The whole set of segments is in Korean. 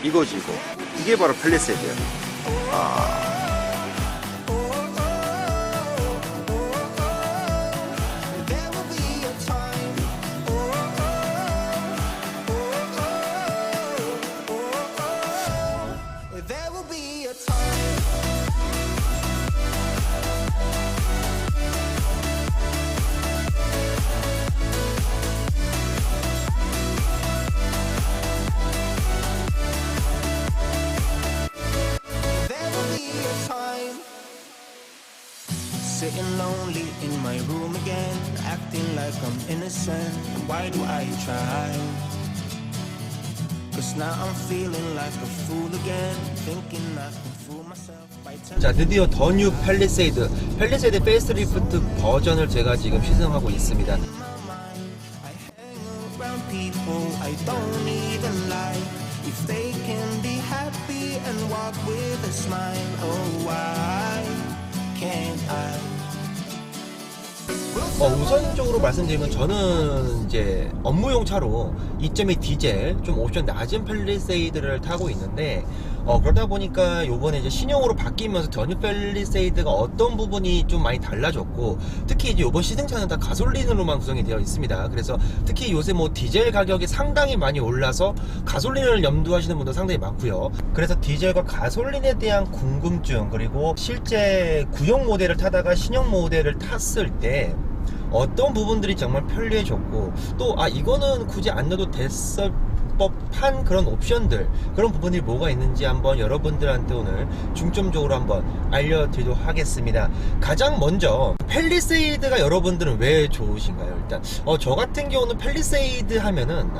이거지 이거. 이게 바로 팰리세이드야. Sitting lonely in my room again, acting like I'm innocent. Why do I try? Cause now I'm feeling like a fool again, thinking I can fool myself by telling. 자, 드디어 더 뉴 팰리세이드 페이스리프트 버전을 제가 지금 시승하고 있습니다. I hang around people I don't even like. If they can be happy and walk with a smile, oh why can't I? 우선적으로 말씀드리면 저는 이제 업무용 차로 2.2 디젤 좀 옵션 낮은 팰리세이드를 타고 있는데 그러다 보니까 요번에 이제 신형으로 바뀌면서 더 뉴 팰리세이드가 어떤 부분이 좀 많이 달라졌고, 특히 이제 요번 시승차는 다 가솔린으로만 구성이 되어 있습니다. 그래서 특히 요새 뭐 디젤 가격이 상당히 많이 올라서 가솔린을 염두하시는 분도 상당히 많고요. 그래서 디젤과 가솔린에 대한 궁금증, 그리고 실제 구형 모델을 타다가 신형 모델을 탔을 때 어떤 부분들이 정말 편리해졌고, 또 이거는 굳이 안 넣어도 됐을 법한 그런 옵션들, 그런 부분이 뭐가 있는지 한번 여러분들한테 오늘 중점적으로 한번 알려드리도록 하겠습니다. 가장 먼저 팰리세이드가 여러분들은 왜 좋으신가요? 일단 저 같은 경우는 팰리세이드 하면은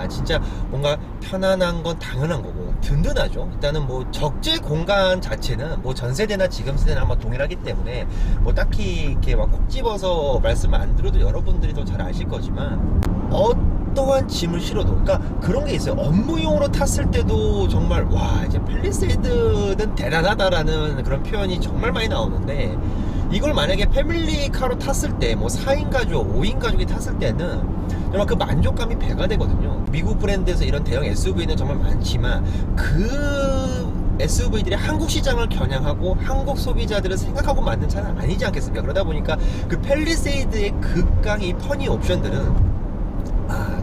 진짜 뭔가 편안한 건 당연한 거고 든든하죠. 일단은 뭐 적재 공간 자체는 뭐 전세대나 지금 세대나 한번 동일하기 때문에 뭐 딱히 이렇게 막 콕 집어서 말씀 안 드려도 여러분들이 더 잘 아실 거지만, 어떠한 짐을 실어도, 그러니까 그런 게 있어요. 업무용으로 탔을 때도 정말 이제 팰리세이드는 대단하다라는 그런 표현이 정말 많이 나오는데, 이걸 만약에 패밀리카로 탔을 때 뭐 4인 가족, 5인 가족이 탔을 때는 정말 그 만족감이 배가 되거든요. 미국 브랜드에서 이런 대형 SUV는 정말 많지만 그 SUV들이 한국 시장을 겨냥하고 한국 소비자들을 생각하고 만든 차는 아니지 않겠습니까? 그러다 보니까 그 팰리세이드의 극강의 퍼니 옵션들은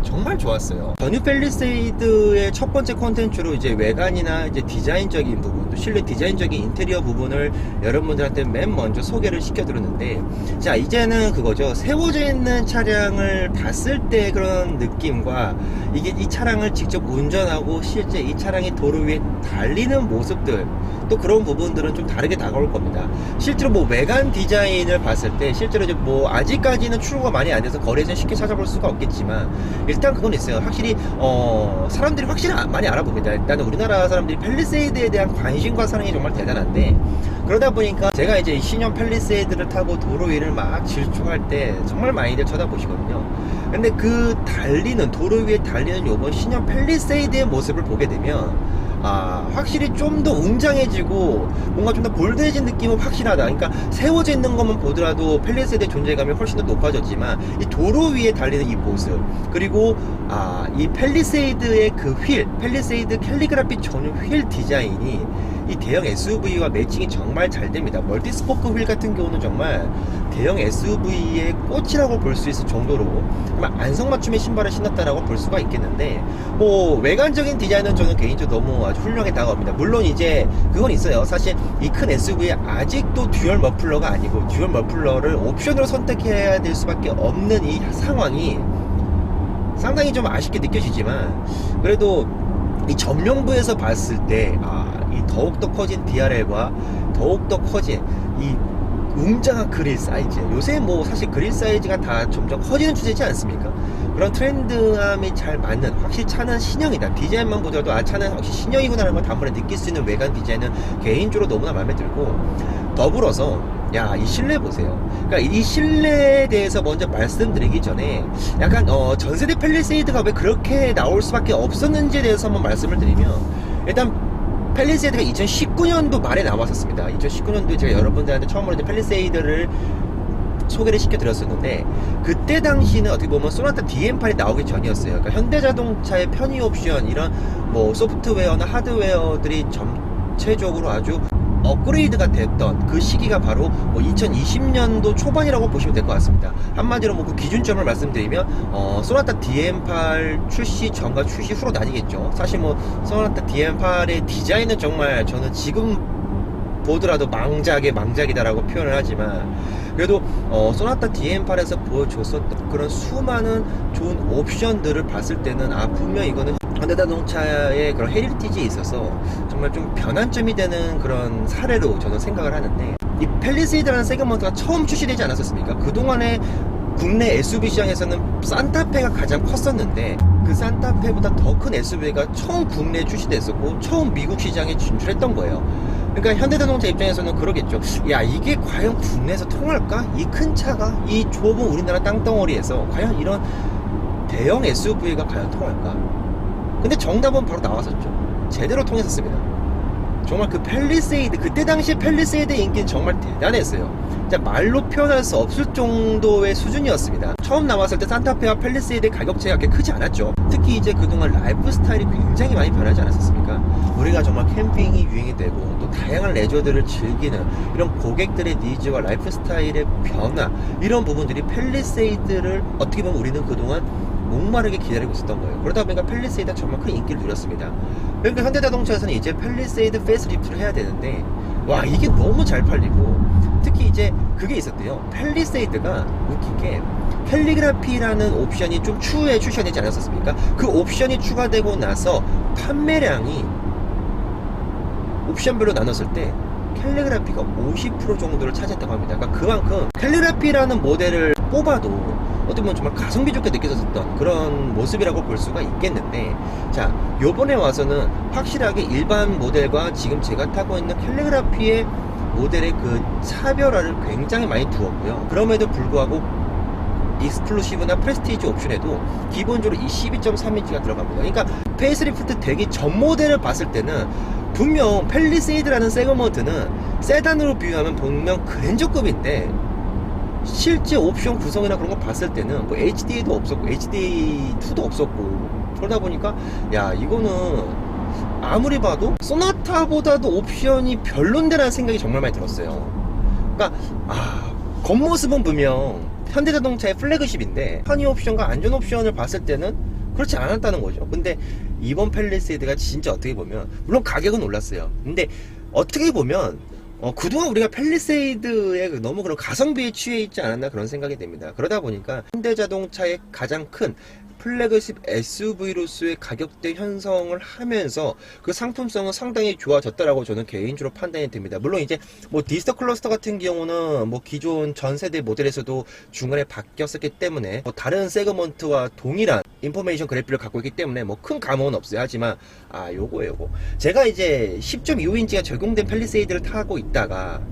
정말 좋았어요. 더 뉴 팰리세이드의 첫 번째 콘텐츠로 이제 외관이나 이제 디자인적인 부분, 또 실내 디자인적인 인테리어 부분을 여러분들한테 맨 먼저 소개를 시켜드렸는데, 자, 이제는 그거죠. 세워져 있는 차량을 봤을 때 그런 느낌과 이게 이 차량을 직접 운전하고 실제 이 차량이 도로 위에 달리는 모습들, 또 그런 부분들은 좀 다르게 다가올 겁니다. 실제로 뭐 외관 디자인을 봤을 때 실제로 이제 뭐 아직까지는 출고가 많이 안 돼서 거리에서 쉽게 찾아볼 수가 없겠지만, 일단 그건 있어요. 확실히 사람들이 확실히 많이 알아봅니다. 일단은 우리나라 사람들이 팰리세이드에 대한 관심과 사랑이 정말 대단한데, 그러다 보니까 제가 이제 신형 팰리세이드를 타고 도로 위를 막 질주할 때 정말 많이들 쳐다보시거든요. 근데 그 달리는, 도로 위에 달리는 요번 신형 팰리세이드의 모습을 보게 되면 확실히 좀 더 웅장해지고 뭔가 좀 더 볼드해진 느낌은 확실하다. 그러니까 세워져 있는 것만 보더라도 팰리세이드의 존재감이 훨씬 더 높아졌지만, 이 도로 위에 달리는 이 모습, 그리고 이 팰리세이드의 그 휠, 팰리세이드 캘리그라피 전용 휠 디자인이 이 대형 SUV와 매칭이 정말 잘 됩니다. 멀티스포크 휠 같은 경우는 정말 대형 SUV의 꽃이라고 볼 수 있을 정도로 정말 안성맞춤의 신발을 신었다라고 볼 수가 있겠는데, 뭐 외관적인 디자인은 저는 개인적으로 너무 아주 훌륭하게 다가옵니다. 물론 이제 그건 있어요. 사실 이 큰 SUV에 아직도 듀얼 머플러가 아니고 듀얼 머플러를 옵션으로 선택해야 될 수밖에 없는 이 상황이 상당히 좀 아쉽게 느껴지지만, 그래도 이 전용부에서 봤을 때 이 더욱더 커진 DRL과 더욱더 커진 이 웅장한 그릴 사이즈, 요새 뭐 사실 그릴 사이즈가 다 점점 커지는 추세지 않습니까? 그런 트렌드함이 잘 맞는, 확실히 차는 신형이다, 디자인만 보더라도 차는 확실히 신형이구나라는 걸 단번에 느낄 수 있는 외관 디자인은 개인적으로 너무나 마음에 들고, 더불어서 이 실내 보세요. 그러니까 이 실내에 대해서 먼저 말씀드리기 전에 약간 전세대 팰리세이드가 왜 그렇게 나올 수밖에 없었는지에 대해서 한번 말씀을 드리면, 일단 팰리세이드가 2019년도 말에 나왔었습니다. 2019년도에 제가 여러분들한테 처음으로 이제 팰리세이드를 소개를 시켜드렸었는데, 그때 당시는 어떻게 보면 소나타 DM8이 나오기 전이었어요. 그러니까 현대자동차의 편의 옵션, 이런 뭐 소프트웨어나 하드웨어들이 전체적으로 아주 업그레이드가 됐던 그 시기가 바로 뭐 2020년도 초반이라고 보시면 될 것 같습니다. 한마디로 뭐 그 기준점을 말씀드리면 소나타 DM8 출시 전과 출시 후로 나뉘겠죠. 사실 뭐 소나타 DM8의 디자인은 정말 저는 지금 보더라도 망작이다라고 표현을 하지만, 그래도 소나타 DM8에서 보여줬었던 그런 수많은 좋은 옵션들을 봤을 때는 분명 이거는 현대자동차의 그런 헤리티지에 있어서 정말 좀 변환점이 되는 그런 사례로 저는 생각을 하는데, 이 팰리세이드라는 세그먼트가 처음 출시되지 않았었습니까? 그동안에 국내 SUV 시장에서는 산타페가 가장 컸었는데, 그 산타페보다 더 큰 SUV가 처음 국내에 출시됐었고 처음 미국 시장에 진출했던 거예요. 그러니까 현대자동차 입장에서는 그러겠죠. 야, 이게 과연 국내에서 통할까? 이 큰 차가 이 좁은 우리나라 땅덩어리에서 과연 이런 대형 SUV가 과연 통할까? 근데 정답은 바로 나왔었죠. 제대로 통했었습니다. 정말 그 팰리세이드, 그때 당시에 팰리세이드의 인기는 정말 대단했어요. 진짜 말로 표현할 수 없을 정도의 수준이었습니다. 처음 나왔을 때 산타페와 팰리세이드의 가격 차이가 그렇게 크지 않았죠. 특히 이제 그동안 라이프 스타일이 굉장히 많이 변하지 않았었습니까? 우리가 정말 캠핑이 유행이 되고 또 다양한 레저들을 즐기는 이런 고객들의 니즈와 라이프 스타일의 변화, 이런 부분들이 팰리세이드를 어떻게 보면 우리는 그동안 목마르게 기다리고 있었던 거예요. 그러다 보니까 팰리세이드가 정말 큰 인기를 누렸습니다. 그러니까 현대자동차에서는 이제 팰리세이드 페이스리프트를 해야 되는데, 와, 이게 너무 잘 팔리고, 특히 이제 그게 있었대요. 팰리세이드가 웃기게 캘리그라피라는 옵션이 좀 추후에 출시되지 않았었습니까? 그 옵션이 추가되고 나서 판매량이 옵션별로 나눴을 때 캘리그라피가 50% 정도를 차지했다고 합니다. 그러니까 그만큼 캘리그라피라는 모델을 뽑아도 어떻게 보면 정말 가성비 좋게 느껴졌던 그런 모습이라고 볼 수가 있겠는데, 자, 요번에 와서는 확실하게 일반 모델과 지금 제가 타고 있는 캘리그라피의 모델의 그 차별화를 굉장히 많이 두었고요. 그럼에도 불구하고 익스클루시브나 프레스티지 옵션에도 기본적으로 이 12.3인치가 들어갑니다. 그러니까 페이스리프트 되기 전 모델을 봤을 때는 분명 팰리세이드라는 세그먼트는 세단으로 비유하면 분명 그랜저급인데, 실제 옵션 구성이나 그런 거 봤을 때는 뭐 HD도 없었고 HD2도 없었고, 그러다 보니까 야, 이거는 아무리 봐도 소나타보다도 옵션이 별론데라는 생각이 정말 많이 들었어요. 그러니까 겉모습은 분명 현대자동차의 플래그십인데 편의 옵션과 안전 옵션을 봤을 때는 그렇지 않았다는 거죠. 근데 이번 팰리세이드가 진짜 어떻게 보면, 물론 가격은 올랐어요. 근데 어떻게 보면 그동안 우리가 팰리세이드에 너무 그런 가성비에 취해 있지 않았나 그런 생각이 듭니다. 그러다 보니까 현대자동차의 가장 큰 플래그십 SUV로서의 가격대 형성을 하면서 그 상품성은 상당히 좋아졌다라고 저는 개인적으로 판단이 됩니다. 물론 이제 뭐 디스터 클러스터 같은 경우는 뭐 기존 전 세대 모델에서도 중간에 바뀌었었기 때문에 뭐 다른 세그먼트와 동일한 인포메이션 그래픽을 갖고 있기 때문에 뭐 큰 감흥은 없어요. 하지만 요거 제가 이제 10.25인치가 적용된 팰리세이드를 타고 있다가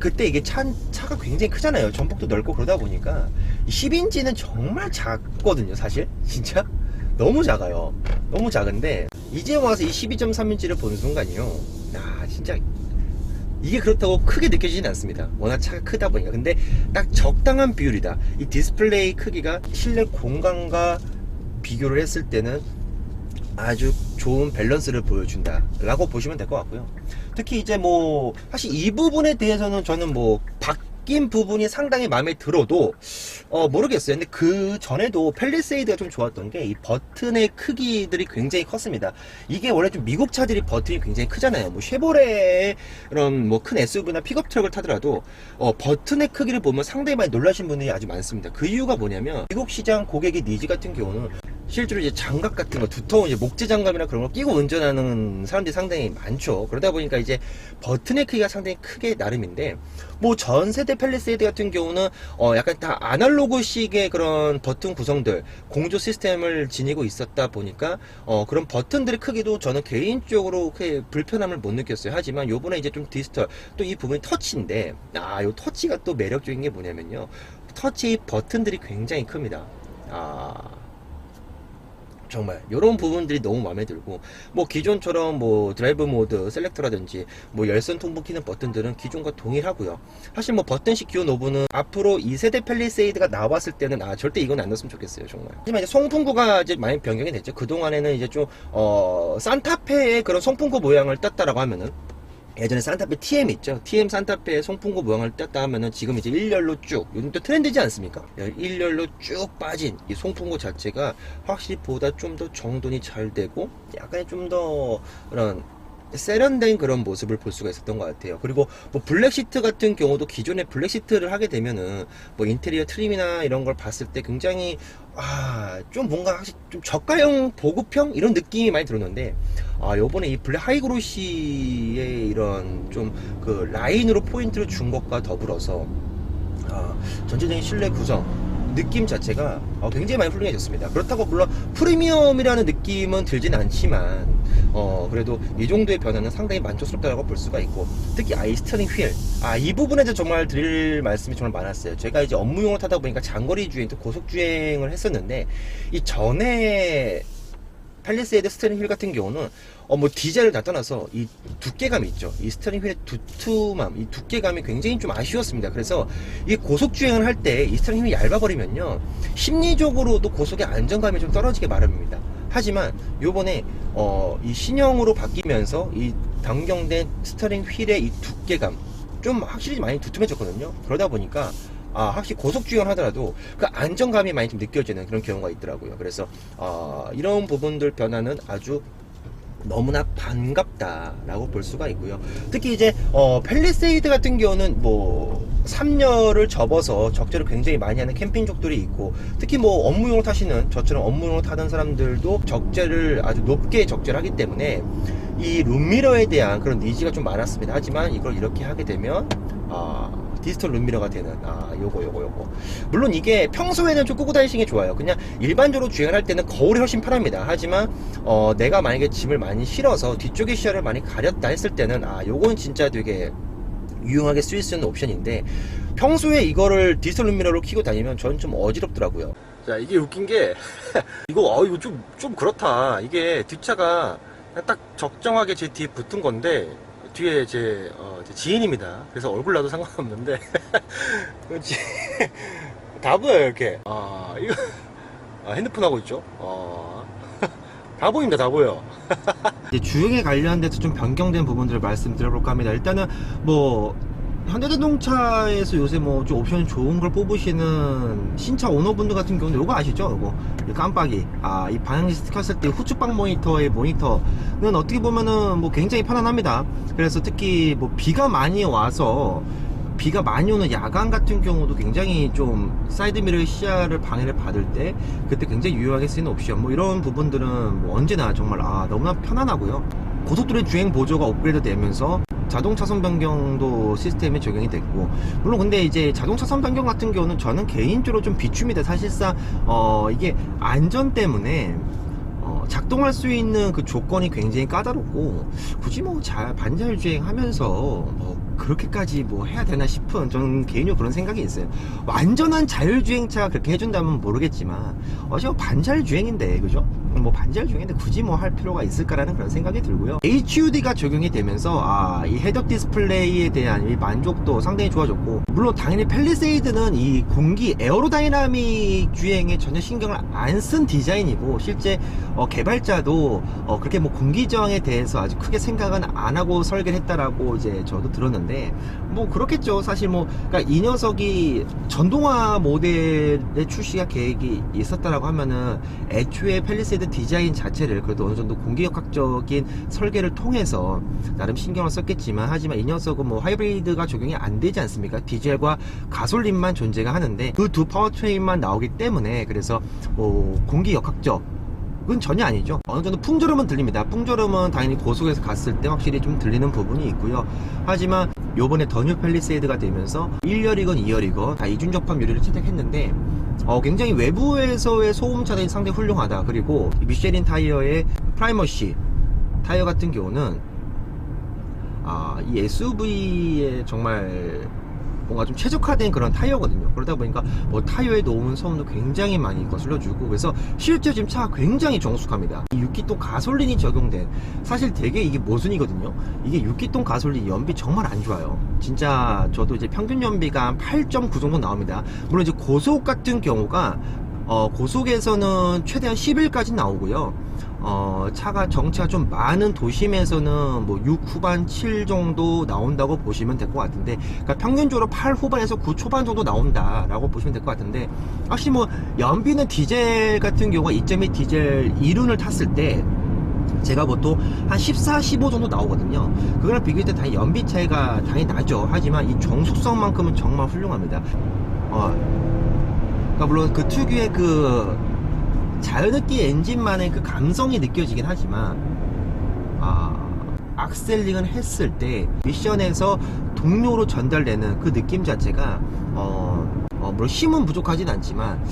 그때 이게 차가 굉장히 크잖아요. 전폭도 넓고 그러다 보니까 10인치는 정말 작거든요. 사실 진짜 너무 작아요. 너무 작은데 이제 와서 이 12.3인치를 보는 순간이요, 진짜 이게 그렇다고 크게 느껴지진 않습니다. 워낙 차가 크다 보니까. 근데 딱 적당한 비율이다. 이 디스플레이 크기가 실내 공간과 비교를 했을 때는 아주 좋은 밸런스를 보여준다 라고 보시면 될 것 같고요. 특히 이제 뭐 사실 이 부분에 대해서는 저는 뭐 바뀐 부분이 상당히 마음에 들어도 모르겠어요. 근데 그 전에도 팰리세이드가 좀 좋았던 게 이 버튼의 크기들이 굉장히 컸습니다. 이게 원래 좀 미국 차들이 버튼이 굉장히 크잖아요. 뭐 쉐보레의 이런 뭐 큰 SUV나 픽업 트럭을 타더라도 버튼의 크기를 보면 상당히 많이 놀라신 분들이 아주 많습니다. 그 이유가 뭐냐면 미국 시장 고객의 니즈 같은 경우는 실제로 이제 장갑 같은 거, 두터운 이제 목재 장갑이나 그런 걸 끼고 운전하는 사람들이 상당히 많죠. 그러다 보니까 이제 버튼의 크기가 상당히 크게 나름인데, 뭐 전 세대 팰리세이드 같은 경우는 약간 다 아날로그식의 그런 버튼 구성들, 공조 시스템을 지니고 있었다 보니까 그런 버튼들의 크기도 저는 개인적으로 크게 불편함을 못 느꼈어요. 하지만 요번에 이제 좀 디지털, 또 이 부분이 터치인데, 요 터치가 또 매력적인 게 뭐냐면요, 터치 버튼들이 굉장히 큽니다. 정말 이런 부분들이 너무 마음에 들고, 뭐 기존처럼 뭐 드라이브 모드 셀렉터라든지 뭐 열선 통풍 키는 버튼들은 기존과 동일하고요. 사실 뭐 버튼식 기어 노브는 앞으로 2세대 팰리세이드가 나왔을 때는 절대 이건 안 넣었으면 좋겠어요, 정말. 하지만 이제 송풍구가 이제 많이 변경이 됐죠. 그동안에는 이제 좀 산타페의 그런 송풍구 모양을 땄다라고 하면은, 예전에 산타페 TM 있죠. TM 산타페의 송풍구 모양을 땄다 하면은 지금 이제 1열로 쭉, 요즘 또 트렌드지 않습니까? 1열로 쭉 빠진 이 송풍구 자체가 확실히 보다 좀 더 정돈이 잘 되고, 약간 좀 더 그런 세련된 그런 모습을 볼 수가 있었던 것 같아요. 그리고 뭐 블랙 시트 같은 경우도 기존에 블랙 시트를 하게 되면은 뭐 인테리어 트림이나 이런 걸 봤을 때 굉장히 좀 뭔가 확실히 좀 저가형 보급형 이런 느낌이 많이 들었는데, 요번에 이 블랙 하이그로시의 이런 좀 그 라인으로 포인트를 준 것과 더불어서 전체적인 실내 구성 느낌 자체가 굉장히 많이 훌륭해졌습니다. 그렇다고 물론 프리미엄이라는 느낌은 들진 않지만 그래도 이 정도의 변화는 상당히 만족스럽다고 볼 수가 있고, 특히 이 스티어링 휠, 이 부분에 대해서 정말 드릴 말씀이 정말 많았어요. 제가 이제 업무용으로 타다 보니까 장거리 주행 또 고속 주행을 했었는데, 이 전에 팰리세이드 스티어링 휠 같은 경우는 뭐 디젤을 다 떠나서 이 두께감이 있죠. 이 스티어링 휠의 두툼함, 이 두께감이 굉장히 좀 아쉬웠습니다. 그래서 이 고속 주행을 할 때 이 스티어링 휠이 얇아버리면요, 심리적으로도 고속의 안정감이 좀 떨어지게 마련입니다. 하지만 요번에 이 신형으로 바뀌면서 이 변경된 스티어링 휠의 이 두께감 좀 확실히 많이 두툼해졌거든요. 그러다 보니까 확실히 고속 주행을 하더라도 그 안정감이 많이 좀 느껴지는 그런 경우가 있더라고요. 그래서 이런 부분들 변화는 아주 너무나 반갑다라고 볼 수가 있고요. 특히 이제 팰리세이드 같은 경우는 뭐 3열을 접어서 적재를 굉장히 많이 하는 캠핑족들이 있고, 특히 뭐 업무용으로 타시는 저처럼 업무용으로 타는 사람들도 적재를 아주 높게 적재를 하기 때문에 이 룸미러에 대한 그런 니즈가 좀 많았습니다. 하지만 이걸 이렇게 하게 되면 디지털 룸미러가 되는 요거 물론 이게 평소에는 좀 끄고 다니시는 게 좋아요. 그냥 일반적으로 주행을 할 때는 거울이 훨씬 편합니다. 하지만 내가 만약에 짐을 많이 실어서 뒤쪽의 시야를 많이 가렸다 했을 때는 요건 진짜 되게 유용하게 쓰일 수 있는 옵션인데, 평소에 이거를 디지털 룸미러로 켜고 다니면 저는 좀 어지럽더라고요. 자, 이게 웃긴 게 이거 좀 그렇다. 이게 뒷차가 딱 적정하게 제 뒤에 붙은 건데, 뒤에 제 지인입니다. 그래서 얼굴 나도 상관없는데 다 보여요, 이렇게. 이거 핸드폰 하고 있죠. 다 보입니다, 다 보여. 이제 주행에 관련돼서 좀 변경된 부분들을 말씀드려볼까 합니다. 일단은 뭐 현대자동차에서 요새 뭐 좀 옵션이 좋은 걸 뽑으시는 신차 오너분들 같은 경우는 요거 아시죠? 요거 이 깜빡이, 이 방향지시 켰을 때 후측방 모니터의 모니터는 어떻게 보면은 뭐 굉장히 편안합니다. 그래서 특히 뭐 비가 많이 오는 야간 같은 경우도 굉장히 좀 사이드미러의 시야를 방해를 받을 때 그때 굉장히 유용하게 쓰이는 옵션, 뭐 이런 부분들은 뭐 언제나 정말 너무나 편안하고요. 고속도로의 주행 보조가 업그레이드 되면서 자동 차선 변경도 시스템이 적용이 됐고, 물론 근데 이제 자동 차선 변경 같은 경우는 저는 개인적으로 좀 비춥니다. 사실상 이게 안전 때문에 작동할 수 있는 그 조건이 굉장히 까다롭고, 굳이 뭐 반자율 주행하면서 그렇게까지 뭐 해야 되나 싶은, 저는 개인적으로 그런 생각이 있어요. 완전한 자율주행차가 그렇게 해준다면 모르겠지만 어차피 반자율 주행인데, 그죠? 뭐 반자율 주행인데 굳이 뭐 할 필요가 있을까라는 그런 생각이 들고요. HUD가 적용이 되면서 이 헤드업 디스플레이에 대한 이 만족도 상당히 좋아졌고, 물론 당연히 팰리세이드는 이 공기 에어로다이나믹 주행에 전혀 신경을 안 쓴 디자인이고, 실제 개발자도 그렇게 뭐 공기 저항에 대해서 아주 크게 생각은 안 하고 설계를 했다라고 이제 저도 들었는데, 뭐 그렇겠죠. 사실 뭐 그러니까 이 녀석이 전동화 모델의 출시가 계획이 있었다라고 하면은 애초에 팰리세이드 디자인 자체를 그래도 어느 정도 공기역학적인 설계를 통해서 나름 신경을 썼겠지만, 하지만 이 녀석은 뭐 하이브리드가 적용이 안 되지 않습니까? 디젤과 가솔린만 존재가 하는데 그 두 파워트레인만 나오기 때문에, 그래서 뭐 공기역학적 그건 전혀 아니죠. 어느 정도 풍조름은 들립니다. 풍조름은 당연히 고속에서 갔을 때 확실히 좀 들리는 부분이 있고요. 하지만 요번에 더 뉴 팰리세이드가 되면서 1열이건 2열이건 다 이중 접합 유리를 채택했는데 굉장히 외부에서의 소음 차단이 상당히 훌륭하다. 그리고 미쉐린 타이어의 프라이머시 타이어 같은 경우는 이 SUV의 정말 뭔가 좀 최적화된 그런 타이어거든요. 그러다 보니까 뭐 타이어에 놓은 소음도 굉장히 많이 거슬러주고, 그래서 실제 지금 차가 굉장히 정숙합니다. 이 6기통 가솔린이 적용된, 사실 되게 이게 모순이거든요. 이게 6기통 가솔린 연비 정말 안 좋아요. 진짜 저도 이제 평균 연비가 한 8.9 정도 나옵니다. 물론 이제 고속 같은 경우가 고속에서는 최대한 11까지 나오고요. 차가 정체가 좀 많은 도심에서는 뭐 6 후반 7 정도 나온다고 보시면 될 것 같은데, 그러니까 평균적으로 8 후반에서 9 초반 정도 나온다라고 보시면 될 것 같은데, 확실히 뭐 연비는 디젤 같은 경우가 2.2 디젤 2륜을 탔을 때 제가 보통 한 14, 15 정도 나오거든요. 그거랑 비교할 때 당연히 연비 차이가 당연히 나죠. 하지만 이 정숙성만큼은 정말 훌륭합니다. 그러니까 물론 그 특유의 그 자연흡기 엔진만의 그 감성이 느껴지긴 하지만, 악셀링을 했을 때 미션에서 동료로 전달되는 그 느낌 자체가 물론 힘은 부족하진 않지만,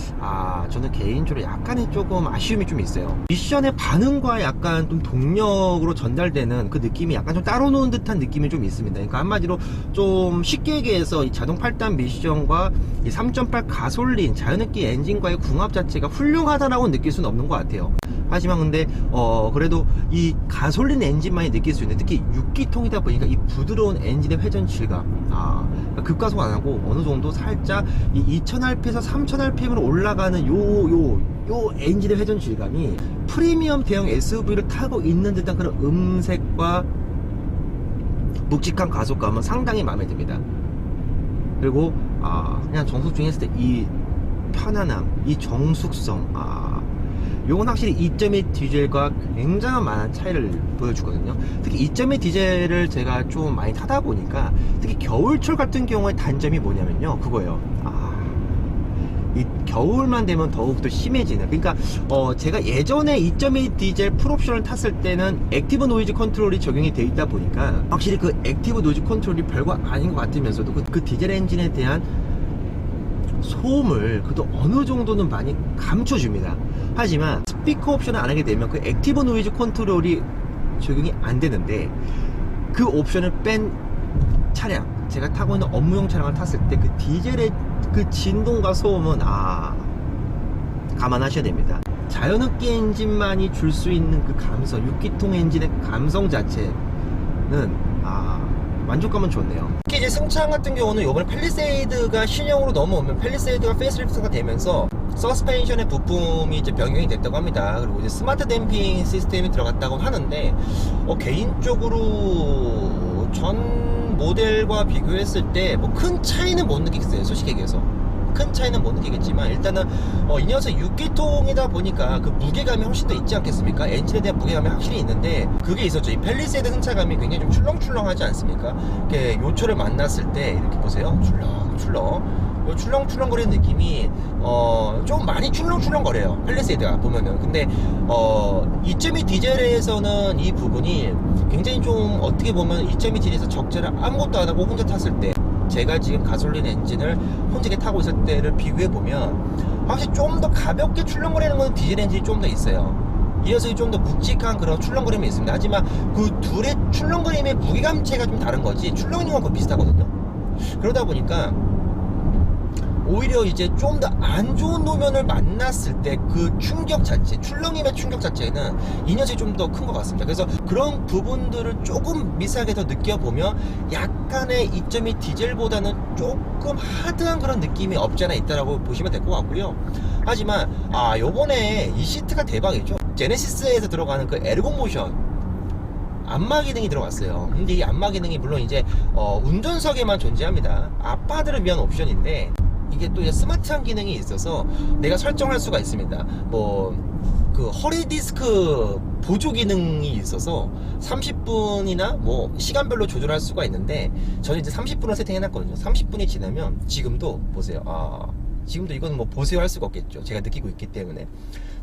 저는 개인적으로 약간의 조금 아쉬움이 좀 있어요. 미션의 반응과 약간 좀 동력으로 전달되는 그 느낌이 약간 좀 따로 노는 듯한 느낌이 좀 있습니다. 그러니까 한마디로 좀 쉽게 얘기해서 이 자동 8단 미션과 이 3.8 가솔린 자연흡기 엔진과의 궁합 자체가 훌륭하다라고 느낄 수는 없는 것 같아요. 하지만 근데 그래도 이 가솔린 엔진만이 느낄 수 있는, 특히 6기통이다 보니까 이 부드러운 엔진의 회전 질감, 급가속 안 하고 어느 정도 살짝 이 2000rpm에서 3000rpm으로 올라가는 요 엔진의 회전 질감이 프리미엄 대형 SUV를 타고 있는 듯한 그런 음색과 묵직한 가속감은 상당히 마음에 듭니다. 그리고 그냥 정숙주행 했을 때 이 편안함, 이 정숙성, 요건 확실히 2.2 디젤과 굉장한 많은 차이를 보여주거든요. 특히 2.2 디젤을 제가 좀 많이 타다 보니까, 특히 겨울철 같은 경우에 단점이 뭐냐면요, 그거예요. 이 겨울만 되면 더욱더 심해지는, 그러니까 제가 예전에 2.2 디젤 풀옵션을 탔을 때는 액티브 노이즈 컨트롤이 적용이 되어 있다 보니까 확실히 그 액티브 노이즈 컨트롤이 별거 아닌 것 같으면서도 그 디젤 엔진에 대한 소음을 그래도 어느 정도는 많이 감춰줍니다. 하지만 스피커 옵션을 안 하게 되면 그 액티브 노이즈 컨트롤이 적용이 안 되는데, 그 옵션을 뺀 차량, 제가 타고 있는 업무용 차량을 탔을 때 그 디젤의 그 진동과 소음은 감안하셔야 됩니다. 자연흡기 엔진만이 줄 수 있는 그 감성, 6기통 엔진의 감성 자체는 만족감은 좋네요. 특히 이제 승차감 같은 경우는 이번에 팰리세이드가 신형으로 넘어오면 팰리세이드가 페이스리프트가 되면서 서스펜션의 부품이 이제 변경이 됐다고 합니다. 그리고 이제 스마트 댐핑 시스템이 들어갔다고 하는데, 개인적으로 전 모델과 비교했을 때 뭐 큰 차이는 못 느끼겠어요. 솔직히 얘기해서 큰 차이는 못 느끼겠지만, 일단은 이 녀석 6기통이다 보니까 그 무게감이 훨씬 더 있지 않겠습니까? 엔진에 대한 무게감이 확실히 있는데, 그게 있었죠. 이 팰리세이드 승차감이 굉장히 좀 출렁출렁하지 않습니까? 이렇게 요초를 만났을 때 이렇게 보세요, 출렁출렁, 출렁출렁거리는 느낌이 좀 많이 출렁출렁거려요, 팰리세이드가 보면은. 근데 2.2 디젤에서는 이 부분이 굉장히 좀 어떻게 보면 2.2 디젤에서 적재를 아무것도 안 하고 혼자 탔을 때, 제가 지금 가솔린 엔진을 혼자게 타고 있을 때를 비교해보면 확실히 좀 더 가볍게 출렁거리는 건 디젤 엔진이 좀 더 있어요. 이 녀석이 좀 더 묵직한 그런 출렁거림이 있습니다. 하지만 그 둘의 출렁거림의 무게감체가 좀 다른 거지, 출렁이는 건 비슷하거든요. 그러다 보니까 오히려 이제 좀 더 안 좋은 노면을 만났을 때 그 충격 자체, 출렁임의 충격 자체는 이 녀석이 좀 더 큰 것 같습니다. 그래서 그런 부분들을 조금 미세하게 더 느껴보면 약간의 2.2 디젤보다는 조금 하드한 그런 느낌이 없지 않아 있다라고 보시면 될 것 같고요. 하지만 요번에 이 시트가 대박이죠. 제네시스에서 들어가는 그 에르곤모션 안마 기능이 들어갔어요. 근데 이 안마 기능이 물론 이제 운전석에만 존재합니다. 아빠들을 위한 옵션인데, 이게 또 스마트한 기능이 있어서 내가 설정할 수가 있습니다. 뭐 그 허리 디스크 보조 기능이 있어서 30분이나 뭐 시간별로 조절할 수가 있는데, 저는 이제 30분을 세팅해 놨거든요. 30분이 지나면 지금도 보세요. 지금도 이건 뭐 보세요 할 수가 없겠죠. 제가 느끼고 있기 때문에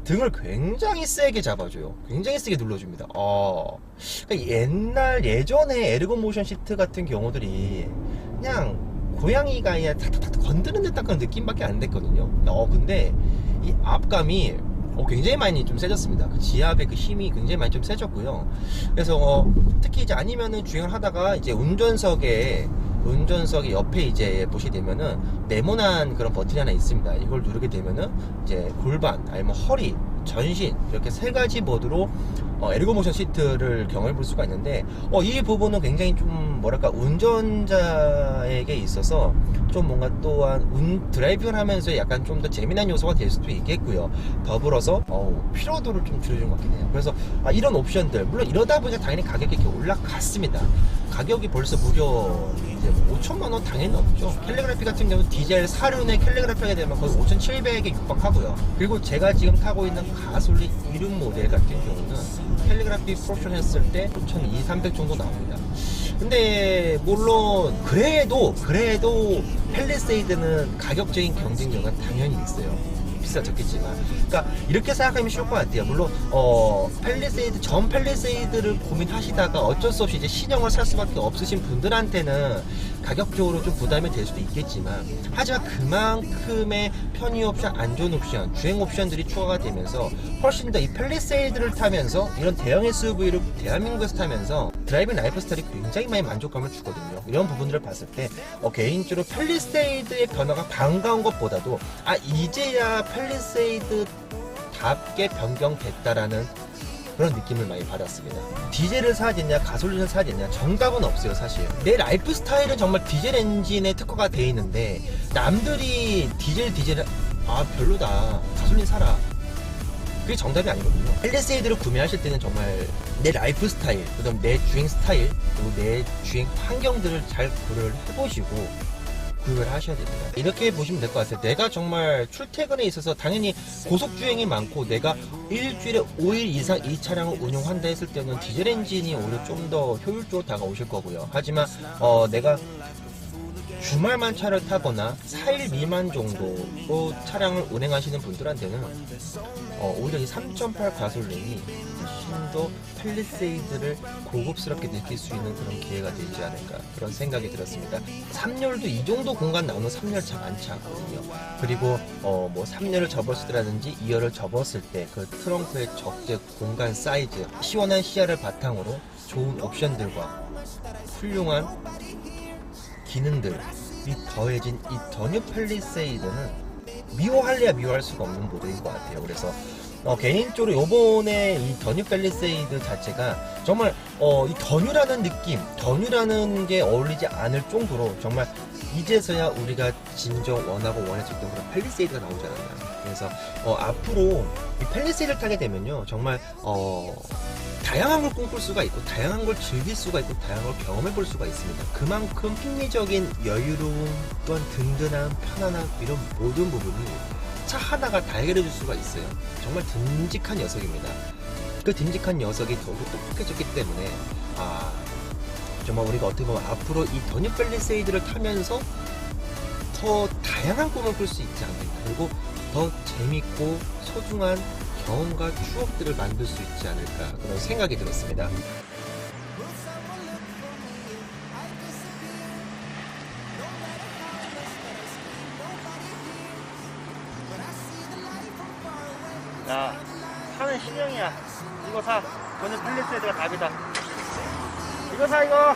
등을 굉장히 세게 잡아줘요. 굉장히 세게 눌러줍니다. 그러니까 예전에 에르곤 모션 시트 같은 경우들이 그냥 고양이가 그냥 탁탁탁 건드는 듯한 그런 느낌밖에 안 됐거든요. 근데 이 압감이 굉장히 많이 좀 세졌습니다. 그 지압의 그 힘이 굉장히 많이 좀 세졌고요. 그래서 특히 이제 아니면은 주행을 하다가 이제 운전석에 운전석의 옆에 이제 보시게 되면은 네모난 그런 버튼이 하나 있습니다. 이걸 누르게 되면은 이제 골반 아니면 허리, 전신 이렇게 세 가지 모드로 에르고모션 시트를 경험해 볼 수가 있는데 이 부분은 굉장히 좀 뭐랄까 운전자에게 있어서 좀 뭔가 또한 드라이빙을 하면서 약간 좀 더 재미난 요소가 될 수도 있겠고요. 더불어서 피로도를 좀 줄여준 것 같긴 해요. 그래서 이런 옵션들 물론 이러다 보니까 당연히 가격이 이렇게 올라갔습니다. 가격이 벌써 무려 이제 5천만 원 당연히 넘죠. 캘리그라피 같은 경우는 디젤 사륜의 캘리그라피가 되면 거의 5,700에 육박하고요. 그리고 제가 지금 타고 있는 가솔린 이륜 모델 같은 경우는 캘리그라피 프로션 했을 때 5,200, 300 정도 나옵니다. 근데 물론 그래도 팰리세이드는 가격적인 경쟁력은 당연히 있어요. 비싸졌겠지만, 그러니까 이렇게 생각하면 쉬울 것 같아요. 물론 전 팰리세이드를 고민하시다가 어쩔 수 없이 이제 신형을 살 수밖에 없으신 분들한테는 가격적으로 좀 부담이 될 수도 있겠지만, 하지만 그만큼의 편의 옵션, 안전 옵션, 주행 옵션들이 추가가 되면서 훨씬 더 이 팰리세이드를 타면서 이런 대형 SUV를 대한민국에서 타면서 드라이빙 라이프 스타일이 굉장히 많이 만족감을 주거든요. 이런 부분들을 봤을 때 개인적으로 팰리세이드의 변화가 반가운 것보다도 이제야 팰리세이드답게 변경됐다라는 그런 느낌을 많이 받았습니다. 디젤을 사야 되냐 가솔린을 사야 되냐 정답은 없어요. 사실 내 라이프 스타일은 정말 디젤 엔진에 특화가 돼 있는데 남들이 디젤 별로다 가솔린 사라 그게 정답이 아니거든요. 팰리세이드를 구매하실 때는 정말 내 라이프 스타일, 그다음 내 주행 스타일, 그리고 내 주행 환경들을 잘 고려를 해보시고 구입을 하셔야 됩니다. 이렇게 보시면 될 것 같아요. 내가 정말 출퇴근에 있어서 당연히 고속주행이 많고 내가 일주일에 5일 이상 이 차량을 운용한다 했을 때는 디젤 엔진이 오히려 좀 더 효율적으로 다가오실 거고요. 하지만 내가 주말만 차를 타거나 4일 미만 정도로 차량을 운행하시는 분들한테는 오히려 이 3.8 가솔린이 훨씬 더 팰리세이드를 고급스럽게 느낄 수 있는 그런 기회가 되지 않을까 그런 생각이 들었습니다. 3열도 이 정도 공간 나오는 3열 차 많지 않거든요. 그리고 뭐 3열을 접었을 때라든지 2열을 접었을 때 그 트렁크의 적재 공간 사이즈, 시원한 시야를 바탕으로 좋은 옵션들과 훌륭한 기능들이 더해진 이 더 뉴 팰리세이드는 미워할래야 미워할 수가 없는 모델인 것 같아요. 그래서 개인적으로 요번에 이 더 뉴 팰리세이드 자체가 정말 이 더 뉴라는 느낌, 더 뉴라는 게 어울리지 않을 정도로 정말 이제서야 우리가 진정 원하고 원했었던 그런 팰리세이드가 나오지 않았나. 그래서 앞으로 이 팰리세이드를 타게 되면요 정말 다양한 걸 꿈꿀 수가 있고 다양한 걸 즐길 수가 있고 다양한 걸 경험해 볼 수가 있습니다. 그만큼 심리적인 여유로움 또한 든든함, 편안함 이런 모든 부분이 차 하나가 다 해결해 줄 수가 있어요. 정말 듬직한 녀석입니다. 그 듬직한 녀석이 더욱더 똑똑해졌기 때문에 정말 우리가 어떻게 보면 앞으로 이 더 뉴 팰리세이드를 타면서 더 다양한 꿈을 꿀 수 있지 않을까, 그리고 더 재밌고 소중한 경험과 추억들을 만들 수 있지 않을까 그런 생각이 들었습니다. 야, 차는 신형이야. 이거 사. 저는 팰리세이드가 답이다. 이거 사, 이거.